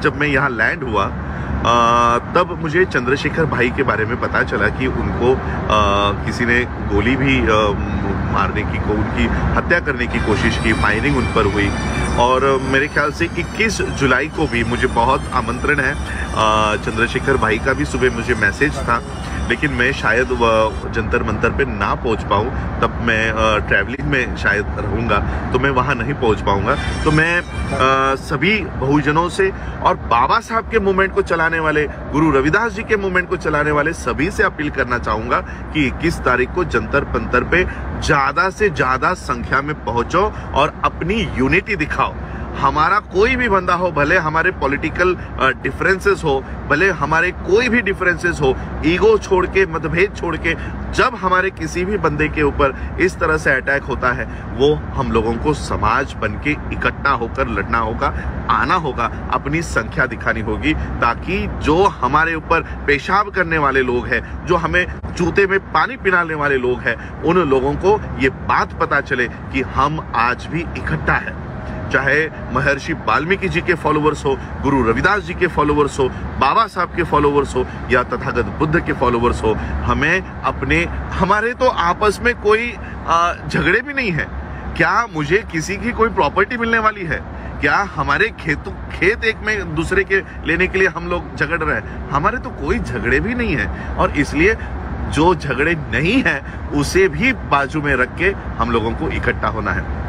जब मैं यहाँ लैंड हुआ तब मुझे चंद्रशेखर भाई के बारे में पता चला कि उनको किसी ने गोली भी मारने की उनकी हत्या करने की कोशिश की, फायरिंग उन पर हुई। और मेरे ख्याल से 21 जुलाई को भी मुझे बहुत आमंत्रण है, चंद्रशेखर भाई का भी सुबह मुझे मैसेज था, लेकिन मैं शायद जंतर मंतर पे ना पहुंच पाऊँ, तब मैं ट्रैवलिंग में शायद रहूँगा तो मैं वहाँ नहीं पहुंच पाऊँगा। तो मैं सभी बहुजनों से और बाबा साहब के मूवमेंट को चलाने वाले, गुरु रविदास जी के मूवमेंट को चलाने वाले सभी से अपील करना चाहूँगा कि 21 तारीख को जंतर मंतर पे ज़्यादा से ज़्यादा संख्या में पहुँचो और अपनी यूनिटी दिखाओ। हमारा कोई भी बंदा हो, भले हमारे पॉलिटिकल डिफरेंसेस हो, भले हमारे कोई भी डिफरेंसेस हो, ईगो छोड़ के, मतभेद छोड़ के, जब हमारे किसी भी बंदे के ऊपर इस तरह से अटैक होता है, वो हम लोगों को समाज बन के इकट्ठा होकर लड़ना होगा, आना होगा, अपनी संख्या दिखानी होगी, ताकि जो हमारे ऊपर पेशाब करने वाले लोग हैं, जो हमें जूते में पानी पिलाने वाले लोग हैं, उन लोगों को ये बात पता चले कि हम आज भी इकट्ठा है। चाहे महर्षि वाल्मीकि जी के फॉलोवर्स हो, गुरु रविदास जी के फॉलोवर्स हो, बाबा साहब के फॉलोवर्स हो, या तथागत बुद्ध के फॉलोवर्स हो, हमारे तो आपस में कोई झगड़े भी नहीं है। क्या मुझे किसी की कोई प्रॉपर्टी मिलने वाली है? क्या हमारे खेत एक में दूसरे के लेने के लिए हम लोग झगड़ रहे हैं? हमारे तो कोई झगड़े भी नहीं है। और इसलिए जो झगड़े नहीं है उसे भी बाजू में रख के हम लोगों को इकट्ठा होना है।